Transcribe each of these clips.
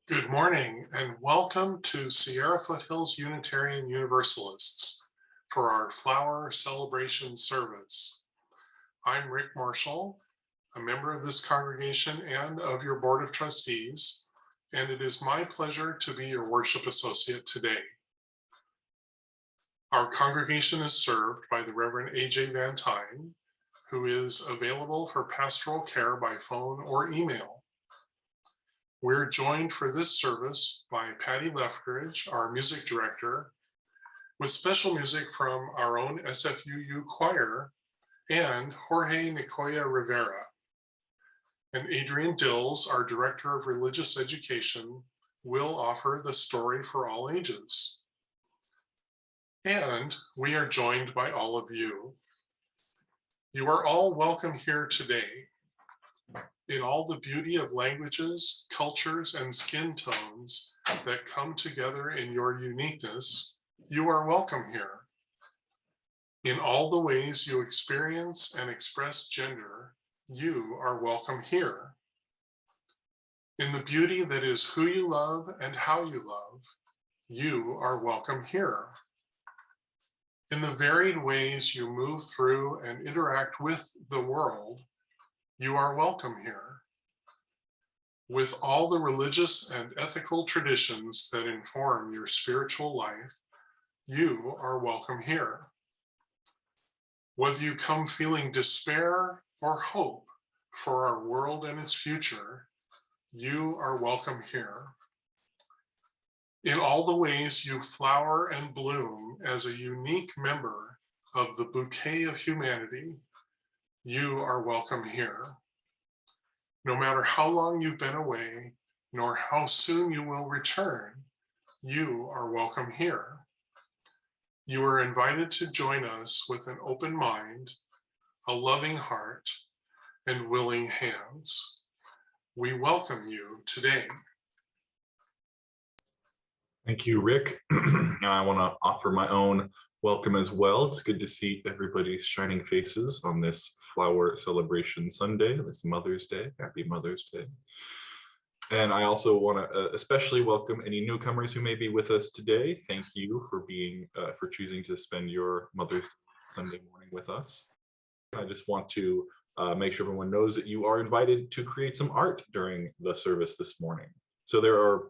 Good morning and welcome to Sierra Foothills Unitarian Universalists for our flower celebration service. I'm Rick Marshall, a member of this congregation and of your Board of Trustees, and it is my pleasure to be your worship associate today. Our congregation is served by the Reverend A.J. Van Tyne, who is available for pastoral care by phone or email. We're joined for this service by Patty Lefteridge, our music director, with special music from our own SFUU choir and Jorge Nicoya Rivera. And Adrian Dills, our director of religious education, will offer the story for all ages. And we are joined by all of you. You are all welcome here today. In all the beauty of languages, cultures, and skin tones that come together in your uniqueness, you are welcome here. In all the ways you experience and express gender, you are welcome here. In the beauty that is who you love and how you love, you are welcome here. In the varied ways you move through and interact with the world, you are welcome here. With all the religious and ethical traditions that inform your spiritual life, you are welcome here. Whether you come feeling despair or hope for our world and its future, you are welcome here. In all the ways you flower and bloom as a unique member of the bouquet of humanity, you are welcome here. No matter how long you've been away, nor how soon you will return, you are welcome here. You are invited to join us with an open mind, a loving heart, and willing hands. We welcome you today. Thank you, Rick. And I want to offer my own welcome as well. It's good to see everybody's shining faces on this flower celebration Sunday, this Mother's Day. Happy Mother's Day. And I also want to especially welcome any newcomers who may be with us today. Thank you for choosing to spend your Mother's Day Sunday morning with us. I just want to make sure everyone knows that you are invited to create some art during the service this morning. So there are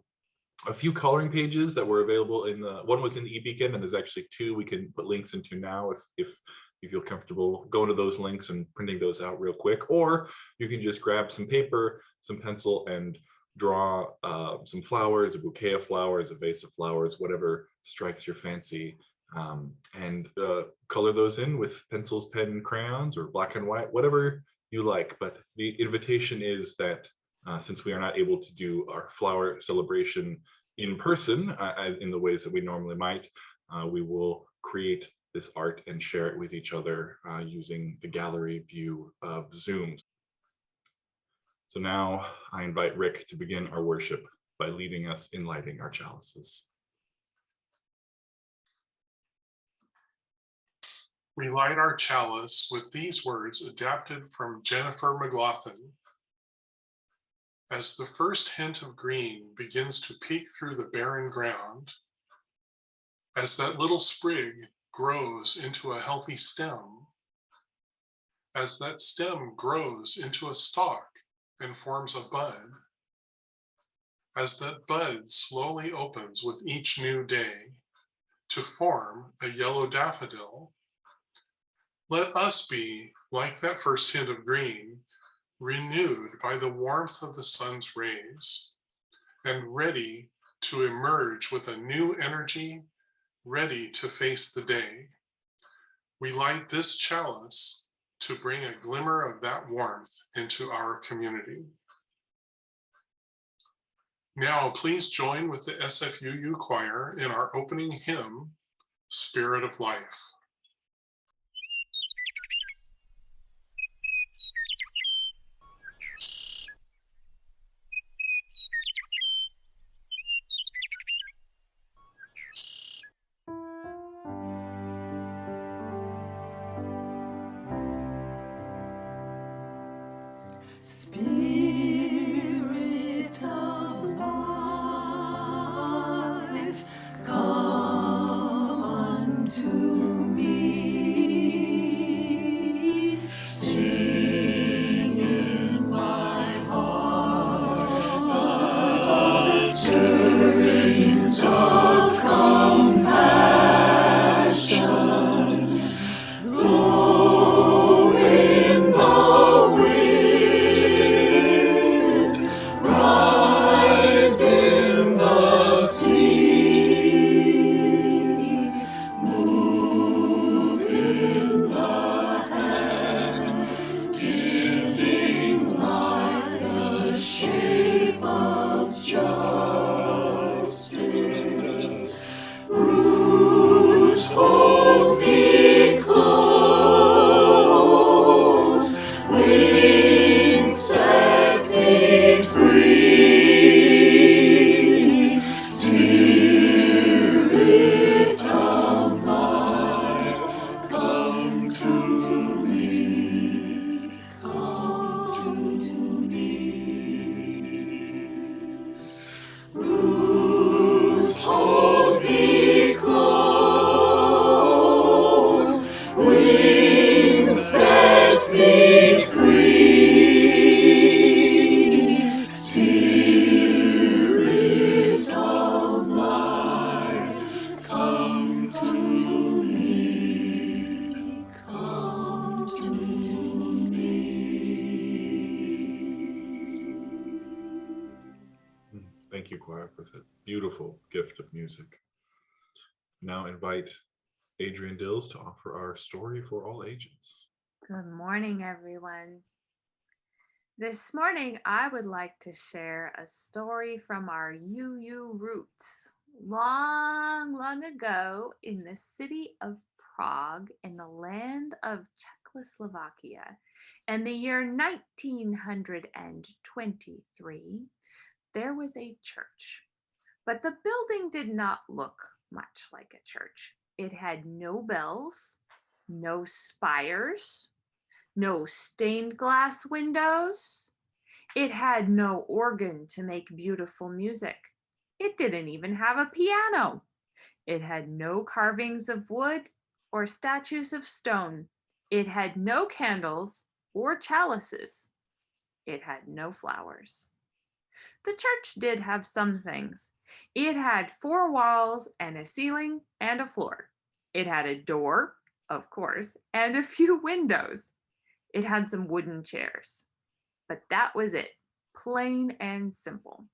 a few coloring pages that were available one was in the eBeacon, and there's actually two we can put links into now if you feel comfortable going to those links and printing those out real quick, or you can just grab some paper, some pencil, and draw some flowers, a bouquet of flowers, a vase of flowers, whatever strikes your fancy, and color those in with pencils, pen, crayons, or black and white, whatever you like. But the invitation is that since we are not able to do our flower celebration in person in the ways that we normally might, we will create this art and share it with each other using the gallery view of Zoom. So now I invite Rick to begin our worship by leading us in lighting our chalices. We light our chalice with these words adapted from Jennifer McLaughlin. As the first hint of green begins to peek through the barren ground, as that little sprig grows into a healthy stem, as that stem grows into a stalk and forms a bud, as that bud slowly opens with each new day to form a yellow daffodil, let us be like that first hint of green, renewed by the warmth of the sun's rays, and ready to emerge with a new energy, ready to face the day. We light this chalice to bring a glimmer of that warmth into our community. Now, please join with the SFUU choir in our opening hymn, Spirit of Life. Spirit of life. Thank you, choir, for the beautiful gift of music. Now invite Adrian Dills to offer our story for all ages. Good morning, everyone. This morning, I would like to share a story from our UU roots. Long ago, in the city of Prague, in the land of Czechoslovakia, in the year 1923, there was a church. But the building did not look much like a church. It had no bells, no spires, no stained glass windows. It had no organ to make beautiful music. It didn't even have a piano. It had no carvings of wood or statues of stone. It had no candles or chalices. It had no flowers. The church did have some things. It had 4 walls and a ceiling and a floor. It had a door, of course, and a few windows. It had some wooden chairs, but that was it, plain and simple.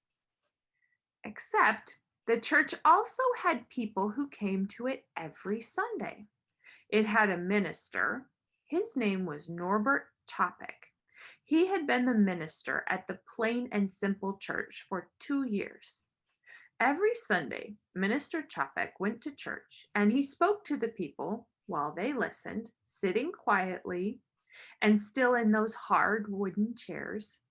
Except the church also had people who came to it every Sunday. It had a minister. His name was Norbert Čapek. He had been the minister at the Plain and Simple Church for 2 years. Every Sunday, Minister Čapek went to church and he spoke to the people while they listened, sitting quietly and still in those hard wooden chairs.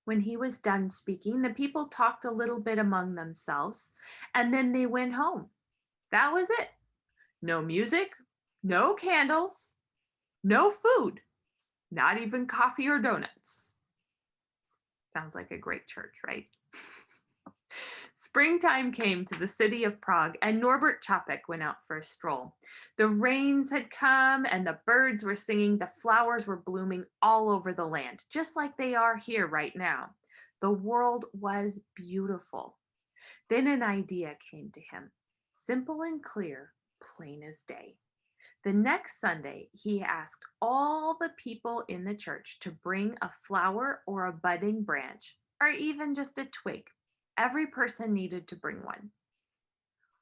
When he was done speaking, the people talked a little bit among themselves, and then they went home. That was it. No music, no candles, no food, not even coffee or donuts. Sounds like a great church, right? Springtime came to the city of Prague, and Norbert Čapek went out for a stroll. The rains had come, and the birds were singing. The flowers were blooming all over the land, just like they are here right now. The world was beautiful. Then an idea came to him, simple and clear, plain as day. The next Sunday, he asked all the people in the church to bring a flower or a budding branch, or even just a twig. Every person needed to bring one.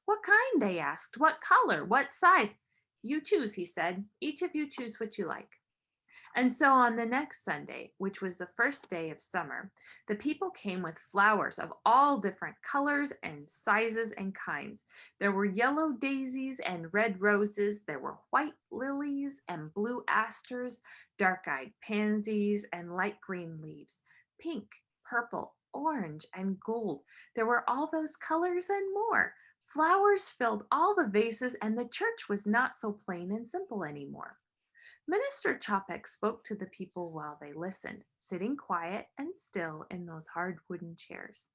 What kind, they asked. What color? What size? You choose, he said. Each of you choose what you like. And so on the next Sunday, which was the first day of summer, the people came with flowers of all different colors and sizes and kinds. There were yellow daisies and red roses. There were white lilies and blue asters, dark-eyed pansies and light green leaves, pink, purple, orange, and gold. There were all those colors and more. Flowers filled all the vases, and the church was not so plain and simple anymore. Minister Čapek spoke to the people while they listened, sitting quiet and still in those hard wooden chairs.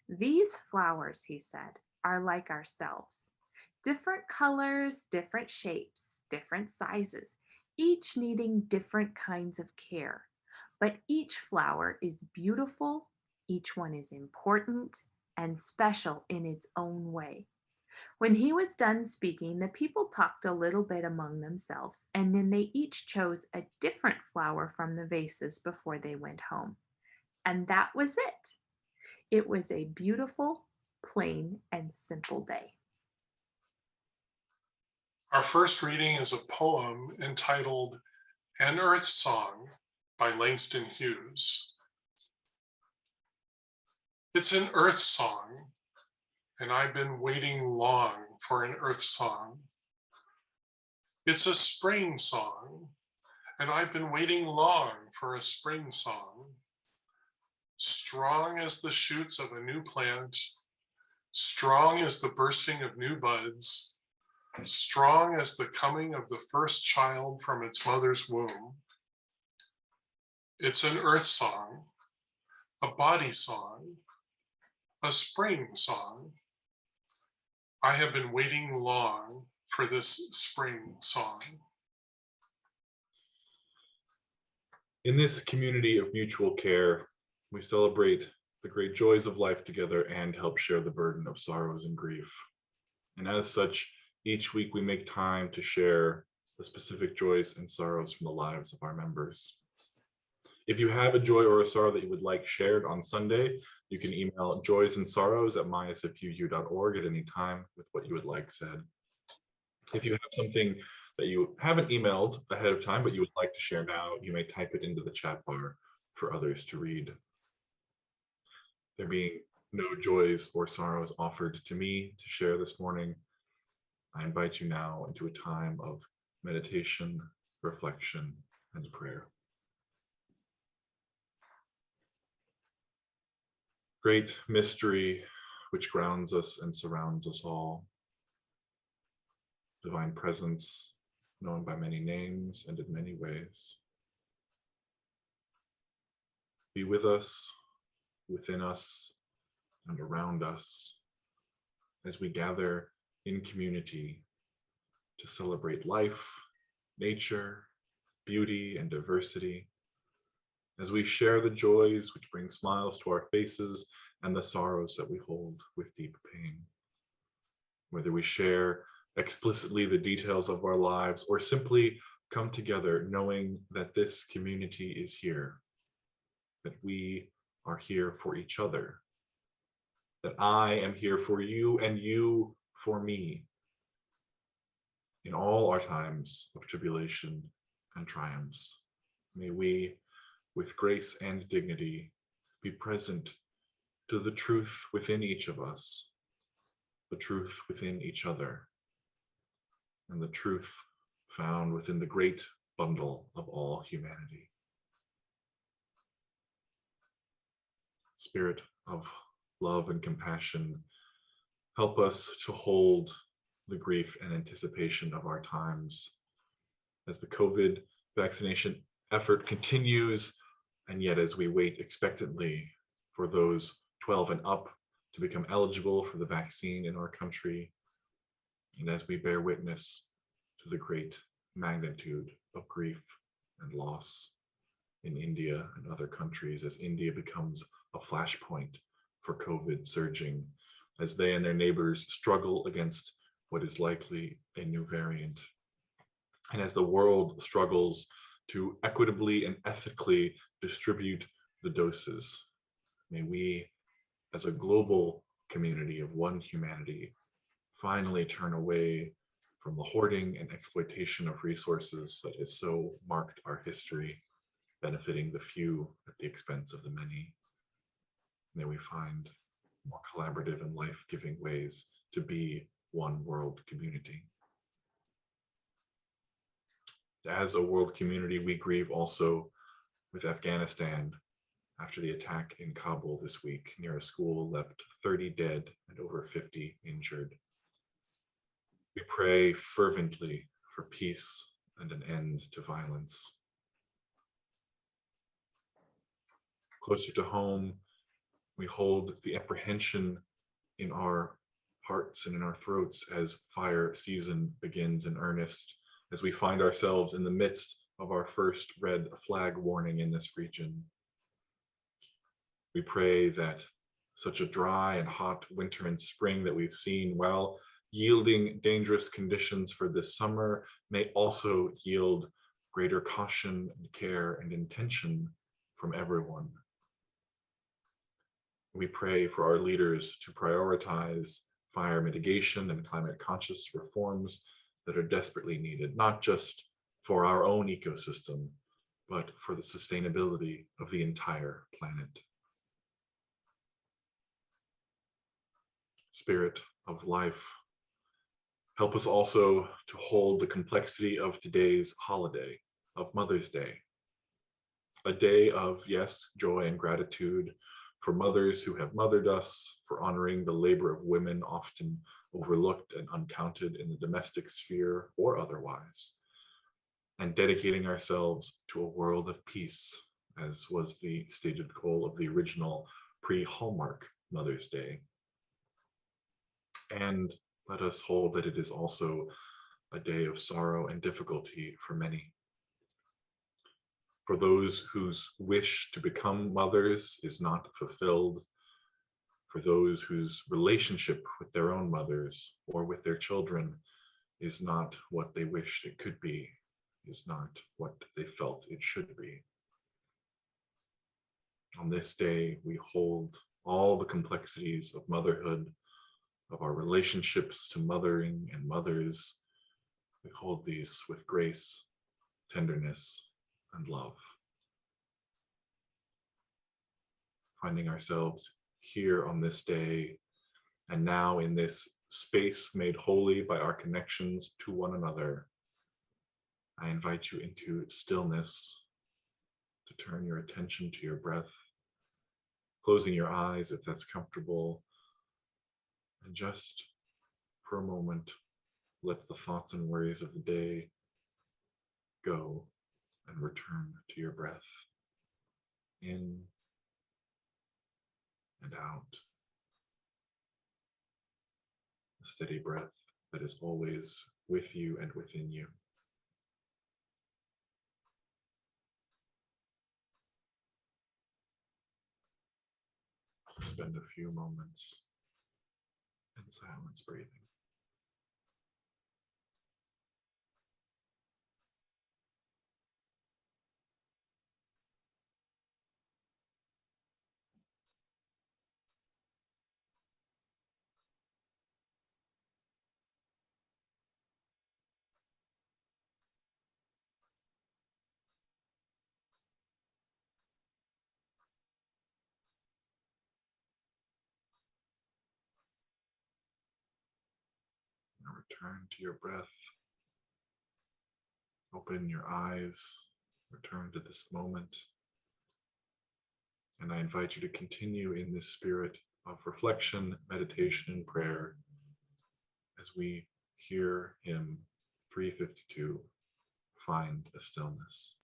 These flowers, he said, are like ourselves. Different colors, different shapes, different sizes, each needing different kinds of care. But each flower is beautiful, each one is important and special in its own way. When he was done speaking, the people talked a little bit among themselves, and then they each chose a different flower from the vases before they went home. And that was it. It was a beautiful, plain, and simple day. Our first reading is a poem entitled An Earth Song by Langston Hughes. It's an earth song, and I've been waiting long for an earth song. It's a spring song, and I've been waiting long for a spring song. Strong as the shoots of a new plant, strong as the bursting of new buds, strong as the coming of the first child from its mother's womb. It's an earth song, a body song, a spring song. I have been waiting long for this spring song. In this community of mutual care, we celebrate the great joys of life together and help share the burden of sorrows and grief. And as such, each week we make time to share the specific joys and sorrows from the lives of our members. If you have a joy or a sorrow that you would like shared on Sunday, you can email joysandsorrows@mysfuu.org at any time with what you would like said. If you have something that you haven't emailed ahead of time, but you would like to share now, you may type it into the chat bar for others to read. There being no joys or sorrows offered to me to share this morning, I invite you now into a time of meditation, reflection, and prayer. Great mystery which grounds us and surrounds us all. Divine presence, known by many names and in many ways. Be with us, within us, and around us as we gather in community to celebrate life, nature, beauty, and diversity, as we share the joys which bring smiles to our faces and the sorrows that we hold with deep pain. Whether we share explicitly the details of our lives or simply come together knowing that this community is here, that we are here for each other, that I am here for you and you for me in all our times of tribulation and triumphs. May we, with grace and dignity, be present to the truth within each of us, the truth within each other, and the truth found within the great bundle of all humanity. Spirit of love and compassion, help us to hold the grief and anticipation of our times as the COVID vaccination effort continues, and yet as we wait expectantly for those 12 and up to become eligible for the vaccine in our country, and as we bear witness to the great magnitude of grief and loss in India and other countries, as India becomes a flashpoint for COVID surging, as they and their neighbors struggle against what is likely a new variant, and as the world struggles to equitably and ethically distribute the doses. May we, as a global community of one humanity, finally turn away from the hoarding and exploitation of resources that has so marked our history, benefiting the few at the expense of the many. May we find more collaborative and life-giving ways to be one world community. As a world community, we grieve also with Afghanistan after the attack in Kabul this week near a school left 30 dead and over 50 injured. We pray fervently for peace and an end to violence. Closer to home, we hold the apprehension in our hearts and in our throats as fire season begins in earnest, as we find ourselves in the midst of our first red flag warning in this region. We pray that such a dry and hot winter and spring that we've seen, while yielding dangerous conditions for this summer, may also yield greater caution and care and intention from everyone. We pray for our leaders to prioritize fire mitigation and climate conscious reforms that are desperately needed, not just for our own ecosystem, but for the sustainability of the entire planet. Spirit of life, help us also to hold the complexity of today's holiday, of Mother's Day. A day of, yes, joy and gratitude for mothers who have mothered us, for honoring the labor of women often overlooked and uncounted in the domestic sphere or otherwise, and dedicating ourselves to a world of peace, as was the stated goal of the original pre-Hallmark Mother's Day. And let us hold that it is also a day of sorrow and difficulty for many. For those whose wish to become mothers is not fulfilled, for those whose relationship with their own mothers or with their children is not what they wished it could be, is not what they felt it should be. On this day, we hold all the complexities of motherhood, of our relationships to mothering and mothers. We hold these with grace, tenderness, and love. Finding ourselves here on this day and now in this space made holy by our connections to one another, I invite you into stillness, to turn your attention to your breath, closing your eyes if that's comfortable, and just for a moment, let the thoughts and worries of the day go and return to your breath, in and out. A steady breath that is always with you and within you. Spend a few moments in silence breathing. Now return to your breath. Open your eyes, return to this moment. And I invite you to continue in this spirit of reflection, meditation, and prayer as we hear hymn 352, Find a Stillness.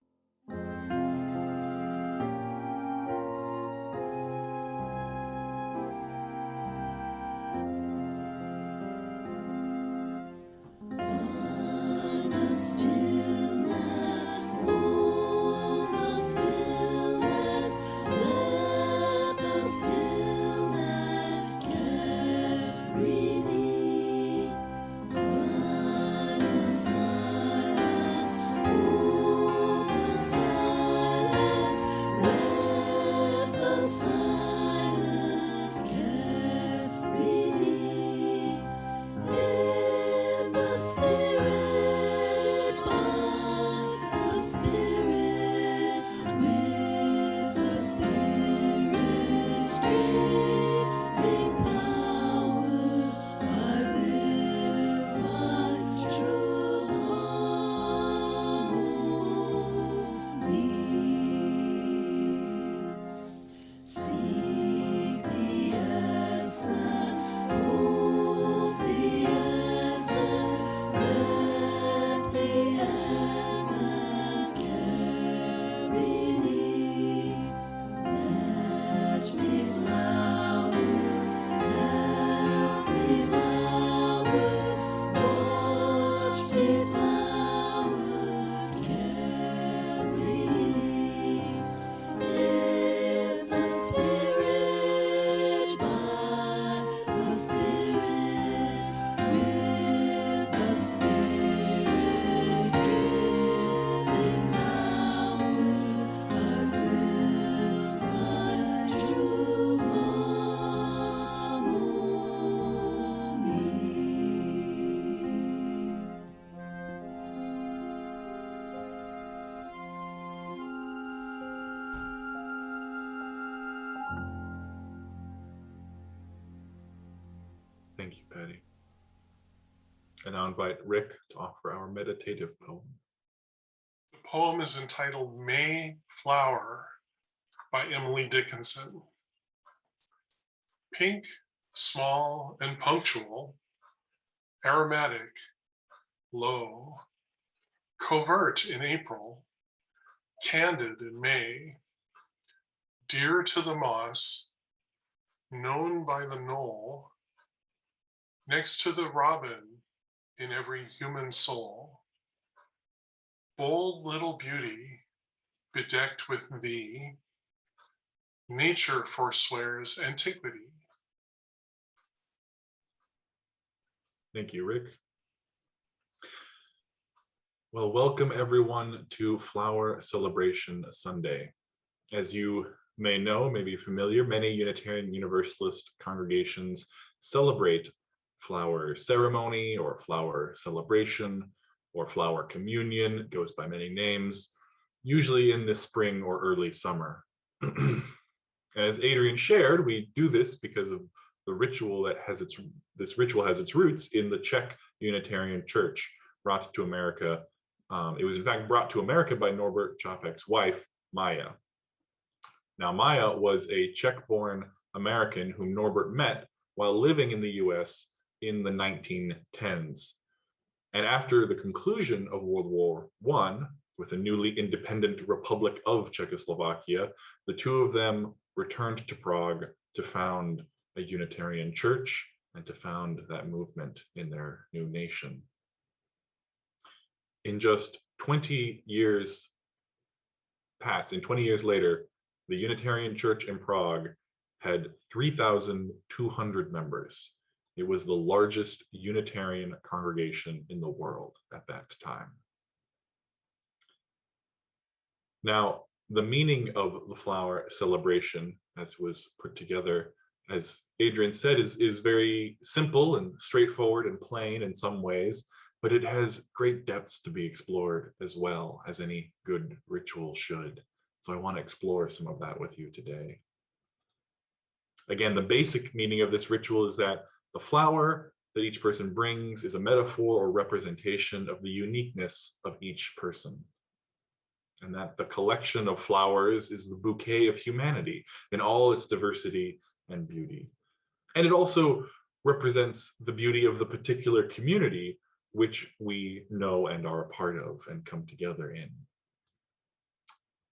Thank you, Patty. And I'll invite Rick to offer our meditative poem. The poem is entitled May Flower by Emily Dickinson. Pink, small, and punctual, aromatic, low, covert in April, candid in May, dear to the moss, known by the knoll, next to the robin in every human soul. Bold little beauty, bedecked with thee, nature forswears antiquity. Thank you, Rick. Well, welcome everyone to Flower Celebration Sunday. As you may know, may be familiar, many Unitarian Universalist congregations celebrate flower ceremony or flower celebration or flower communion. It goes by many names, usually in the spring or early summer. As Adrian shared, we do this because of the ritual that has this ritual has its roots in the Czech Unitarian Church, brought to America. It was in fact brought to America by Norbert Čapek's wife, Maya. Now, Maya was a Czech-born American whom Norbert met while living in the US in the 1910s. And after the conclusion of World War I, with the newly independent Republic of Czechoslovakia, the two of them returned to Prague to found a Unitarian church and to found that movement in their new nation. In just 20 years past, in 20 years later, the Unitarian Church in Prague had 3,200 members. It was the largest Unitarian congregation in the world at that time. Now, the meaning of the flower celebration, as was put together, as Adrian said, is very simple and straightforward and plain in some ways, but it has great depths to be explored as well, as any good ritual should. So I want to explore some of that with you today. Again, the basic meaning of this ritual is that the flower that each person brings is a metaphor or representation of the uniqueness of each person, and that the collection of flowers is the bouquet of humanity in all its diversity and beauty. And it also represents the beauty of the particular community which we know and are a part of and come together in.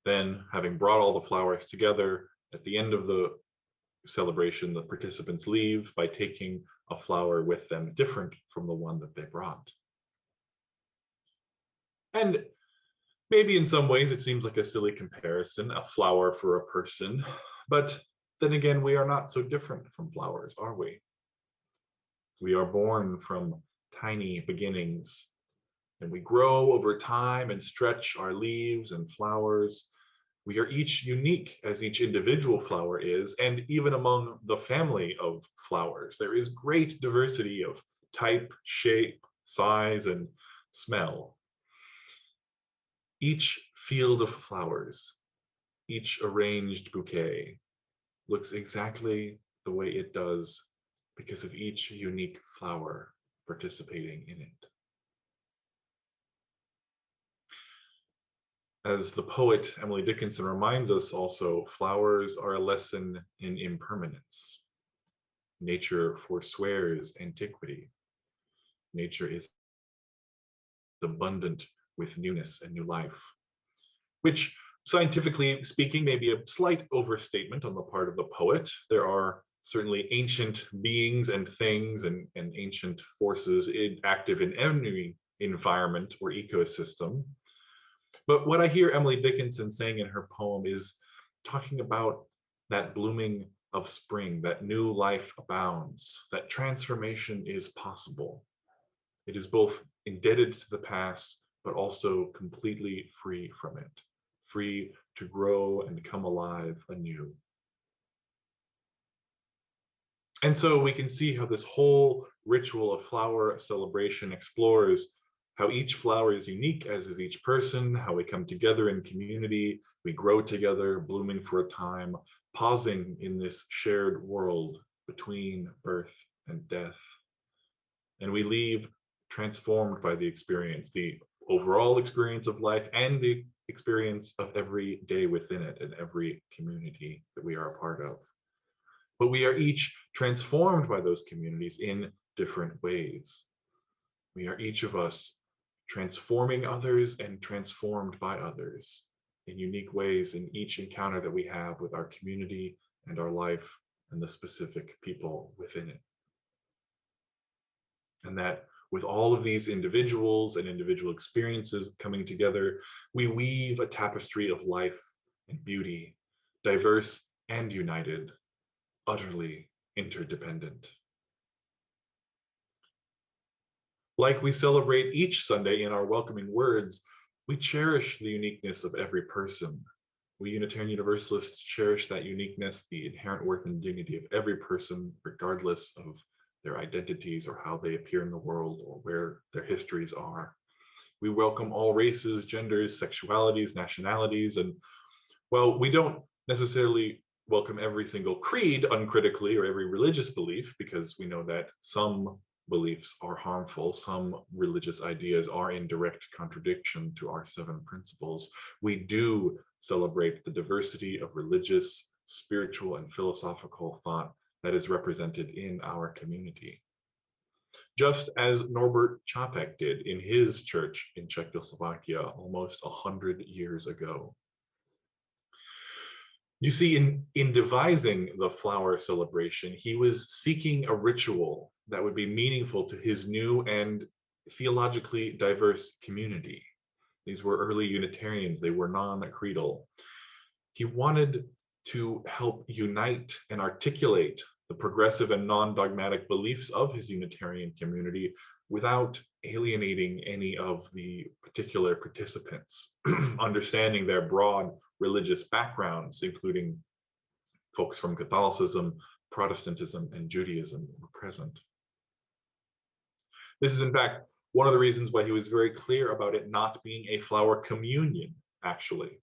Then, having brought all the flowers together, at the end of the celebration, the participants leave by taking a flower with them different from the one that they brought. And maybe in some ways it seems like a silly comparison, a flower for a person, but then again, we are not so different from flowers, are we? We are born from tiny beginnings, and we grow over time and stretch our leaves and flowers. We are each unique as each individual flower is, and even among the family of flowers, there is great diversity of type, shape, size, and smell. Each field of flowers, each arranged bouquet, looks exactly the way it does because of each unique flower participating in it. As the poet Emily Dickinson reminds us also, flowers are a lesson in impermanence. Nature forswears antiquity. Nature is abundant with newness and new life, which scientifically speaking may be a slight overstatement on the part of the poet. There are certainly ancient beings and things and ancient forces active in any environment or ecosystem. But what I hear Emily Dickinson saying in her poem is talking about that blooming of spring, that new life abounds, that transformation is possible. It is both indebted to the past, but also completely free from it, free to grow and come alive anew. And so we can see how this whole ritual of flower celebration explores how each flower is unique, as is each person, how we come together in community, we grow together, blooming for a time, pausing in this shared world between birth and death. And we leave transformed by the experience, the overall experience of life and the experience of every day within it and every community that we are a part of. But we are each transformed by those communities in different ways. We are each of us transforming others and transformed by others in unique ways in each encounter that we have with our community and our life and the specific people within it. And that with all of these individuals and individual experiences coming together, we weave a tapestry of life and beauty, diverse and united, utterly interdependent. Like we celebrate each Sunday in our welcoming words, we cherish the uniqueness of every person. We Unitarian Universalists cherish that uniqueness, the inherent worth and dignity of every person, regardless of their identities or how they appear in the world or where their histories are. We welcome all races, genders, sexualities, nationalities, and while we don't necessarily welcome every single creed uncritically or every religious belief, because we know that some beliefs are harmful, some religious ideas are in direct contradiction to our 7 principles, we do celebrate the diversity of religious, spiritual, and philosophical thought that is represented in our community. Just as Norbert Čapek did in his church in Czechoslovakia almost 100 years ago. You see, in devising the flower celebration, he was seeking a ritual that would be meaningful to his new and theologically diverse community. These were early Unitarians, they were non-creedal. He wanted to help unite and articulate the progressive and non-dogmatic beliefs of his Unitarian community without alienating any of the particular participants, understanding their broad religious backgrounds, including folks from Catholicism, Protestantism, and Judaism were present. This is in fact one of the reasons why he was very clear about it not being a flower communion, actually.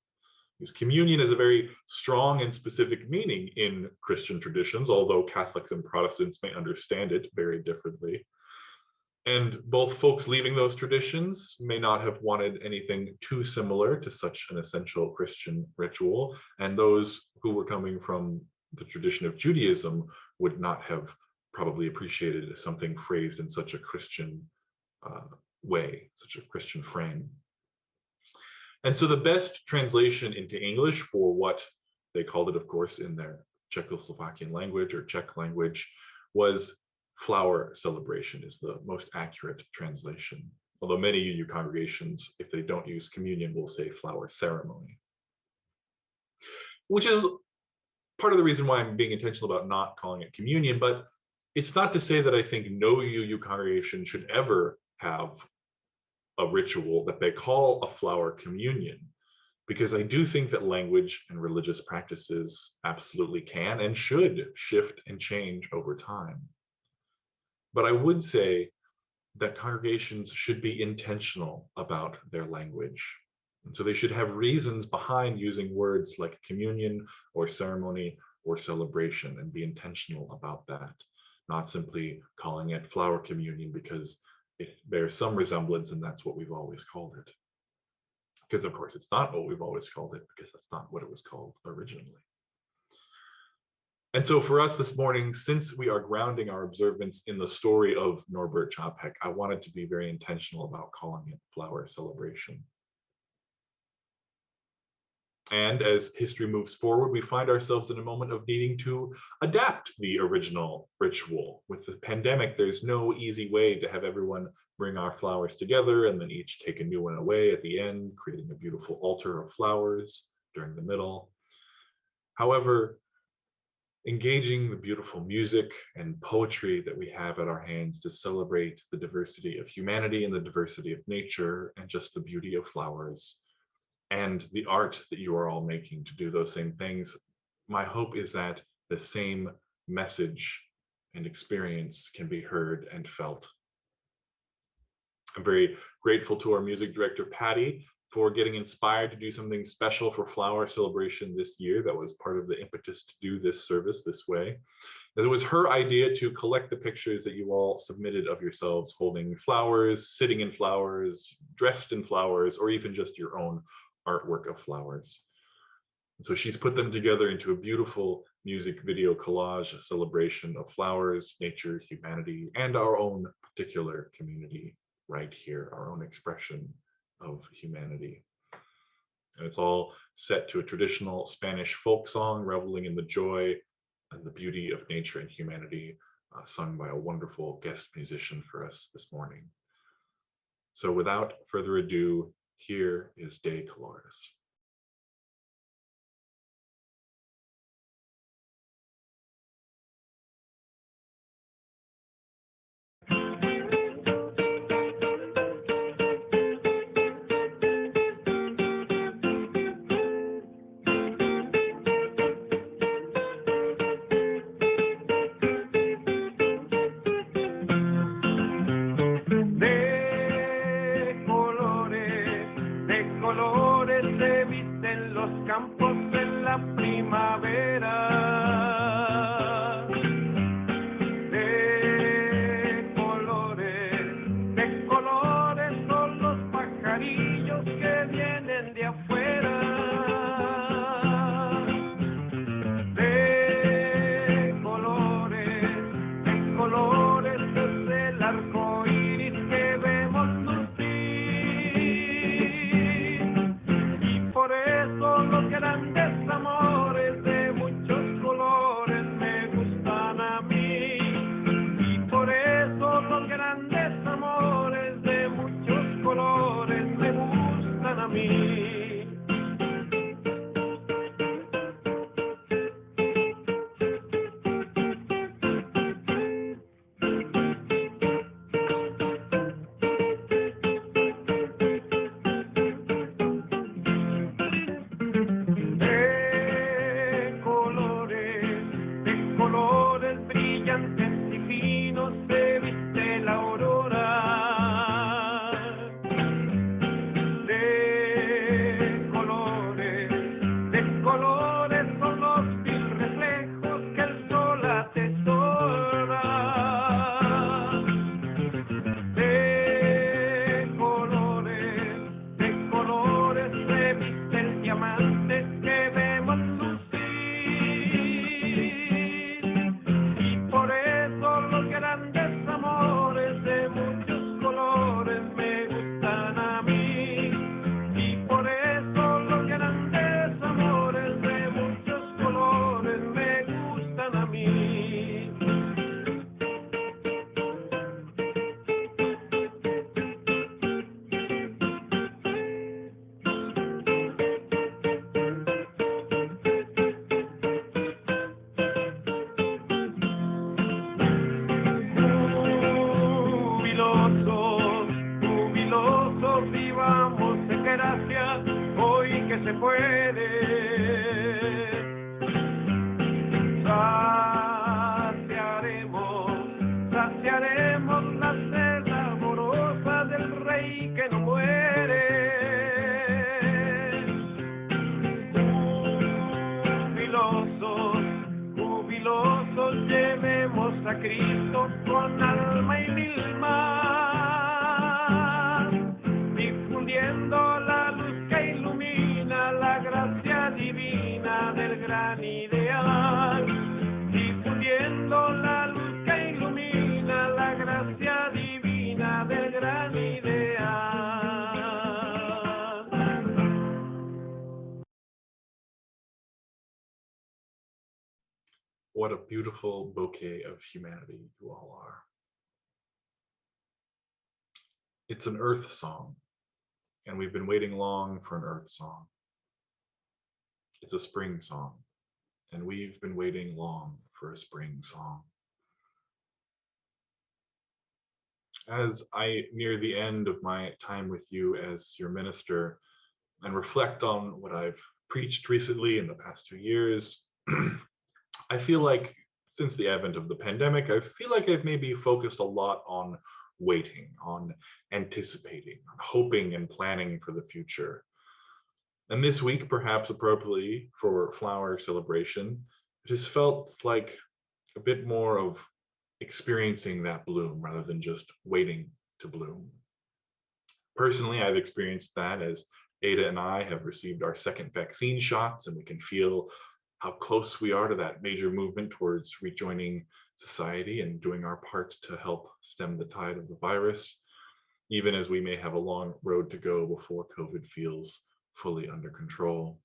Because communion is a very strong and specific meaning in Christian traditions, although Catholics and Protestants may understand it very differently. And both folks leaving those traditions may not have wanted anything too similar to such an essential Christian ritual, and those who were coming from the tradition of Judaism would not have probably appreciated something phrased in such a Christian way, such a Christian frame. And so the best translation into English for what they called it, of course, in their Czechoslovakian language or Czech language was flower celebration is the most accurate translation. Although many UU congregations, if they don't use communion, will say flower ceremony. Which is part of the reason why I'm being intentional about not calling it communion, but it's not to say that I think no UU congregation should ever have a ritual that they call a flower communion, because I do think that language and religious practices absolutely can and should shift and change over time. But I would say that congregations should be intentional about their language. And so they should have reasons behind using words like communion or ceremony or celebration and be intentional about that, not simply calling it flower communion because it bears some resemblance and that's what we've always called it. Because of course it's not what we've always called it, because that's not what it was called originally. And so for us this morning, since we are grounding our observance in the story of Norbert Čapek, I wanted to be very intentional about calling it flower celebration. And as history moves forward, we find ourselves in a moment of needing to adapt the original ritual. With the pandemic, there's no easy way to have everyone bring our flowers together and then each take a new one away at the end, creating a beautiful altar of flowers during the middle. However, engaging the beautiful music and poetry that we have at our hands to celebrate the diversity of humanity and the diversity of nature and just the beauty of flowers and the art that you are all making to do those same things, my hope is that the same message and experience can be heard and felt. I'm very grateful to our music director, Patty, for getting inspired to do something special for flower celebration this year. That was part of the impetus to do this service this way, as it was her idea to collect the pictures that you all submitted of yourselves holding flowers, sitting in flowers, dressed in flowers, or even just your own artwork of flowers. And so she's put them together into a beautiful music video collage, a celebration of flowers, nature, humanity, and our own particular community right here, our own expression of humanity. And it's all set to a traditional Spanish folk song, reveling in the joy and the beauty of nature and humanity, sung by a wonderful guest musician for us this morning. So without further ado, here is De Colores. a Cristo con alma y mil más, difundiendo la luz que ilumina la gracia divina del gran ideal, difundiendo la luz que ilumina la gracia divina del gran ideal. What a beautiful bouquet of humanity you all are. It's an earth song, and we've been waiting long for an earth song. It's a spring song, and we've been waiting long for a spring song. As I near the end of my time with you as your minister and reflect on what I've preached recently in the past 2 years, I feel like since the advent of the pandemic, I feel like I've maybe focused a lot on waiting, on anticipating, on hoping and planning for the future. And this week, perhaps appropriately for flower celebration, it has felt like a bit more of experiencing that bloom rather than just waiting to bloom. Personally, I've experienced that as Ada and I have received our second vaccine shots, and we can feel how close we are to that major movement towards rejoining society and doing our part to help stem the tide of the virus, even as we may have a long road to go before COVID feels fully under control.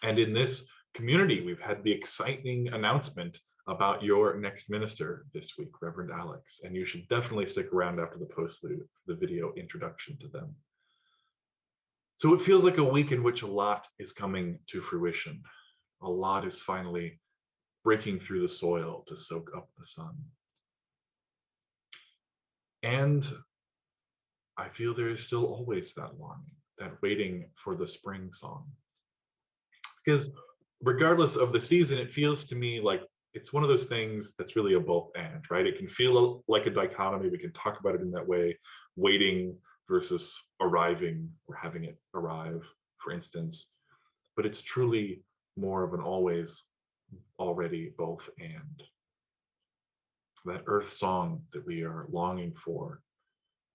And in this community, we've had the exciting announcement about your next minister this week, Reverend Alex, and you should definitely stick around after the post the video introduction to them. So it feels like a week in which a lot is coming to fruition. A lot is finally breaking through the soil to soak up the sun. And I feel there is still always that longing, that waiting for the spring song. Because regardless of the season, it feels to me like it's one of those things that's really a both and, right? It can feel like a dichotomy. We can talk about it in that way, waiting versus arriving or having it arrive, for instance. But it's truly more of an always, already, both and. That earth song that we are longing for,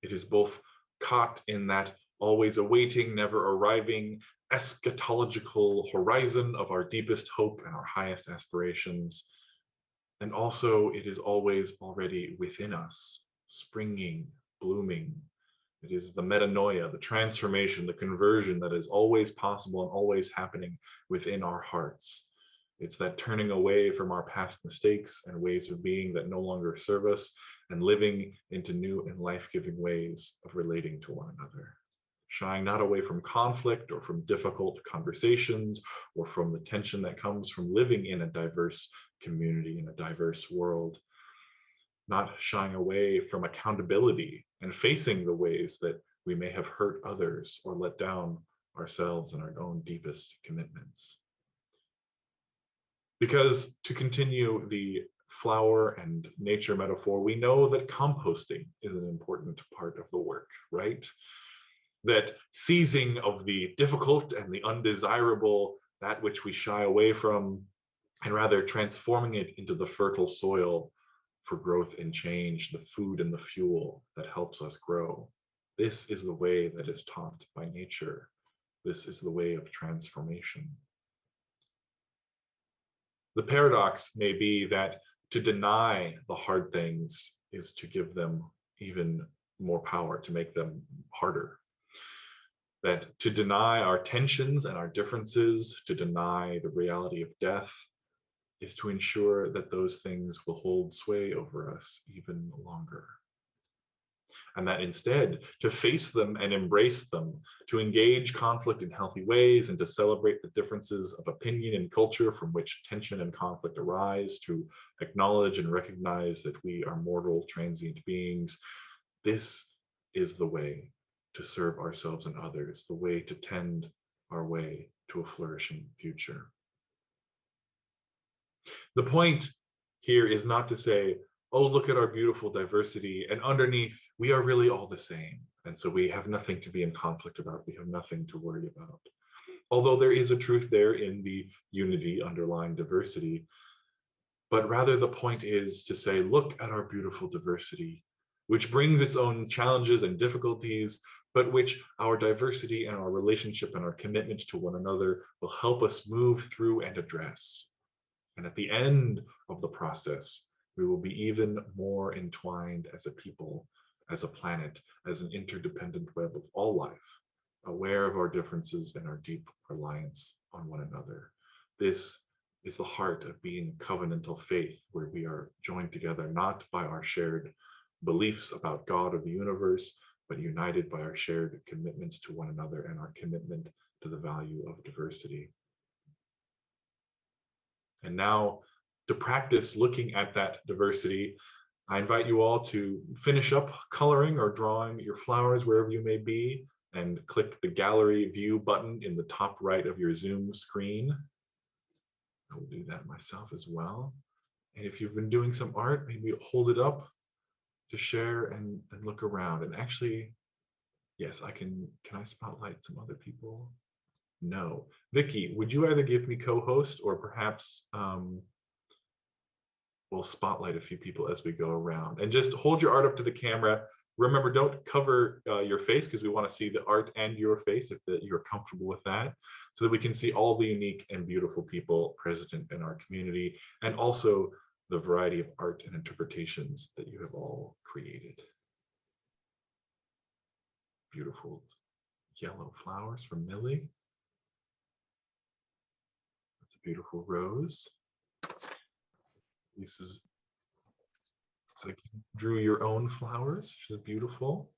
it is both caught in that always awaiting, never arriving, eschatological horizon of our deepest hope and our highest aspirations. And also it is always already within us, springing, blooming. It is the metanoia, the transformation, the conversion that is always possible and always happening within our hearts. It's that turning away from our past mistakes and ways of being that no longer serve us and living into new and life-giving ways of relating to one another. Shying not away from conflict or from difficult conversations or from the tension that comes from living in a diverse community, in a diverse world. Not shying away from accountability and facing the ways that we may have hurt others or let down ourselves in our own deepest commitments. Because to continue the flower and nature metaphor, we know that composting is an important part of the work, right? That seizing of the difficult and the undesirable, that which we shy away from, and rather transforming it into the fertile soil for growth and change, the food and the fuel that helps us grow. This is the way that is taught by nature. This is the way of transformation. The paradox may be that to deny the hard things is to give them even more power, to make them harder. That to deny our tensions and our differences, to deny the reality of death, is to ensure that those things will hold sway over us even longer. And that instead, to face them and embrace them, to engage conflict in healthy ways, and to celebrate the differences of opinion and culture from which tension and conflict arise, to acknowledge and recognize that we are mortal, transient beings. This is the way to serve ourselves and others, the way to tend our way to a flourishing future. The point here is not to say, oh, look at our beautiful diversity, and underneath, we are really all the same. And so we have nothing to be in conflict about. We have nothing to worry about. Although there is a truth there in the unity underlying diversity. but rather the point is to say, look at our beautiful diversity, which brings its own challenges and difficulties, but which our diversity and our relationship and our commitment to one another will help us move through and address. And at the end of the process, we will be even more entwined as a people, as a planet, as an interdependent web of all life, aware of our differences and our deep reliance on one another. This is the heart of being covenantal faith, where we are joined together not by our shared beliefs about God or the universe, but united by our shared commitments to one another and our commitment to the value of diversity. And now, to practice looking at that diversity, I invite you all to finish up coloring or drawing your flowers wherever you may be, and click the gallery view button in the top right of your Zoom screen. I will do that myself as well. And if you've been doing some art, maybe hold it up to share and look around. And actually, yes, can I spotlight some other people? No. Vicky, would you either give me co-host or perhaps we'll spotlight a few people as we go around, and just hold your art up to the camera. Remember, don't cover your face, because we want to see the art and your face if you're comfortable with that, so that we can see all the unique and beautiful people present in our community, and also the variety of art and interpretations that you have all created. Beautiful yellow flowers from Millie. That's a beautiful rose. This is, it's like you drew your own flowers, which is beautiful.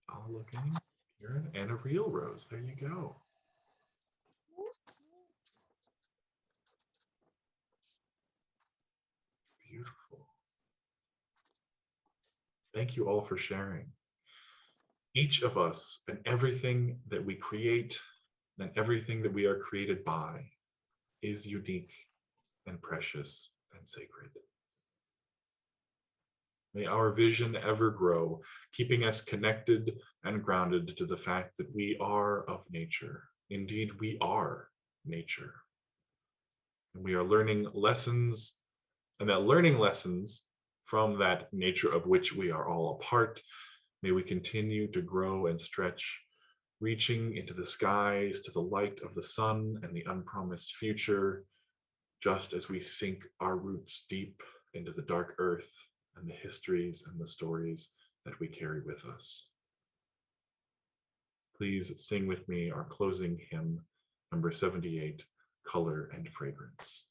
All looking here, and a real rose. There you go. Beautiful. Thank you all for sharing. Each of us and everything that we create and everything that we are created by is unique and precious and sacred. May our vision ever grow, keeping us connected and grounded to the fact that we are of nature. Indeed, we are nature. And we are learning lessons, and that learning lessons from that nature of which we are all a part, may we continue to grow and stretch, reaching into the skies to the light of the sun and the unpromised future, just as we sink our roots deep into the dark earth and the histories and the stories that we carry with us. Please sing with me our closing hymn, number 78, Color and Fragrance.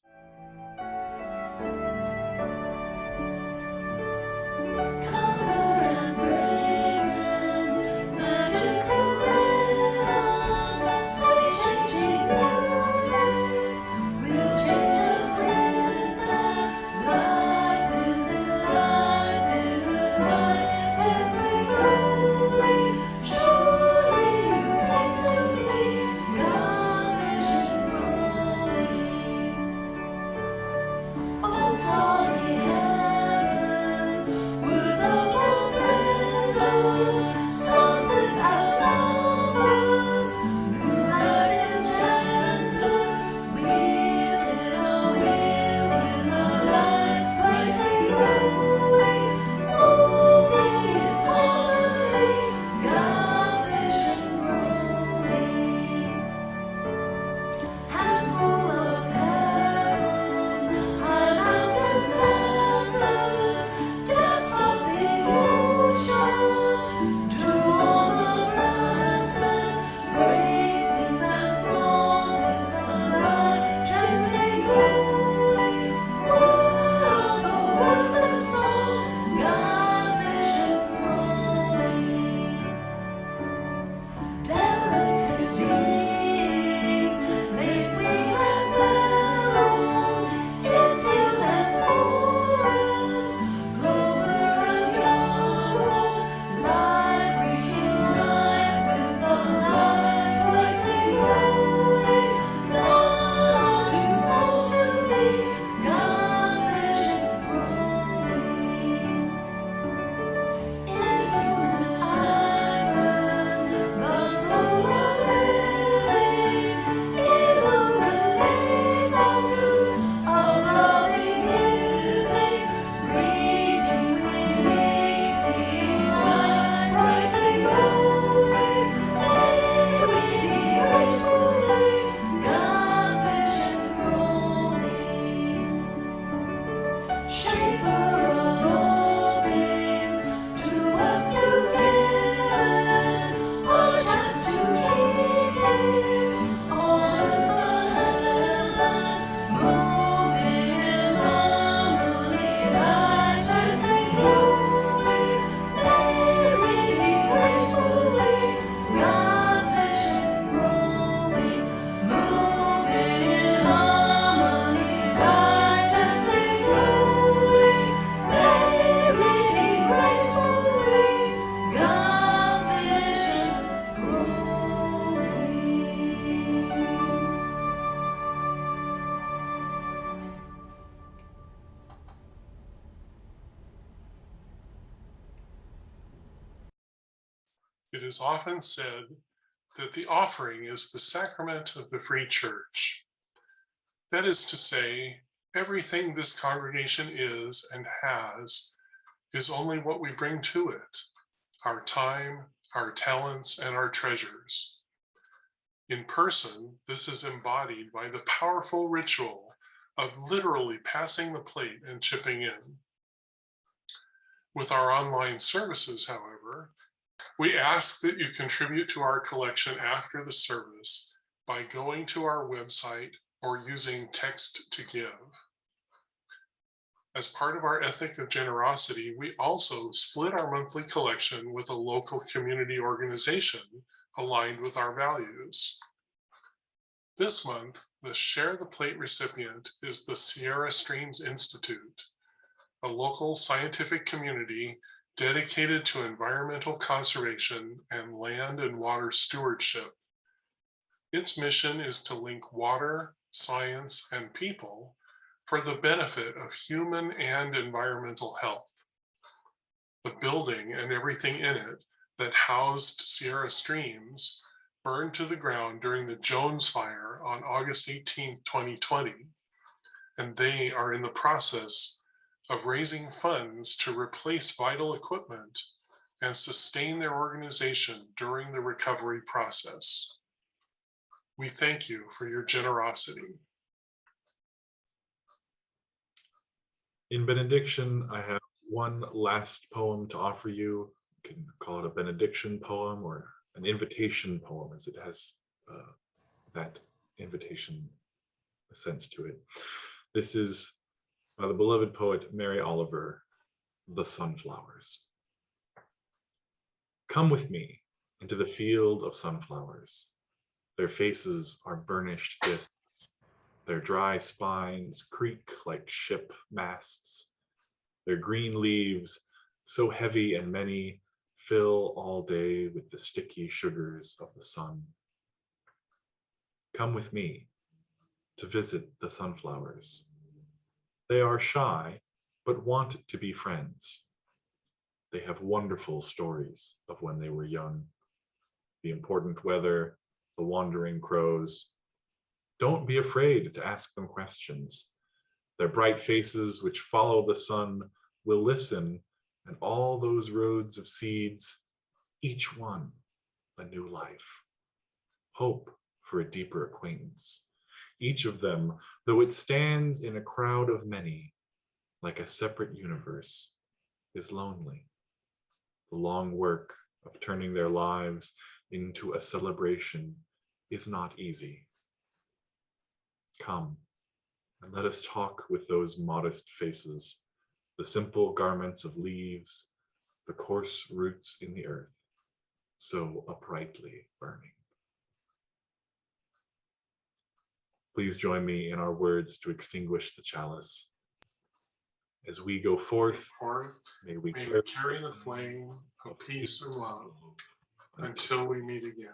It is often said that the offering is the sacrament of the free church. That is to say, everything this congregation is and has is only what we bring to it, our time, our talents, and our treasures. In person, this is embodied by the powerful ritual of literally passing the plate and chipping in. With our online services, however, we ask that you contribute to our collection after the service by going to our website or using text to give. As part of our ethic of generosity, we also split our monthly collection with a local community organization aligned with our values. This month, the Share the Plate recipient is the Sierra Streams Institute, a local scientific community dedicated to environmental conservation and land and water stewardship. Its mission is to link water, science, and people for the benefit of human and environmental health. The building and everything in it that housed Sierra Streams burned to the ground during the Jones Fire on August 18, 2020, and they are in the process of raising funds to replace vital equipment and sustain their organization during the recovery process. We thank you for your generosity. In benediction, I have one last poem to offer you. You can call it a benediction poem or an invitation poem, as it has that invitation sense to it. This is by the beloved poet Mary Oliver, The Sunflowers. Come with me into the field of sunflowers. Their faces are burnished discs. Their dry spines creak like ship masts. Their green leaves, so heavy and many, fill all day with the sticky sugars of the sun. Come with me to visit the sunflowers. They are shy, but want to be friends. They have wonderful stories of when they were young. The important weather, the wandering crows. Don't be afraid to ask them questions. Their bright faces, which follow the sun, will listen, and all those roads of seeds, each one a new life. Hope for a deeper acquaintance. Each of them, though it stands in a crowd of many, like a separate universe, is lonely. The long work of turning their lives into a celebration is not easy. Come, and let us talk with those modest faces, the simple garments of leaves, the coarse roots in the earth, so uprightly burning. Please join me in our words to extinguish the chalice. As we go forth, may we carry the flame of peace and love until we meet again.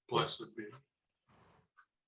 Blessed be.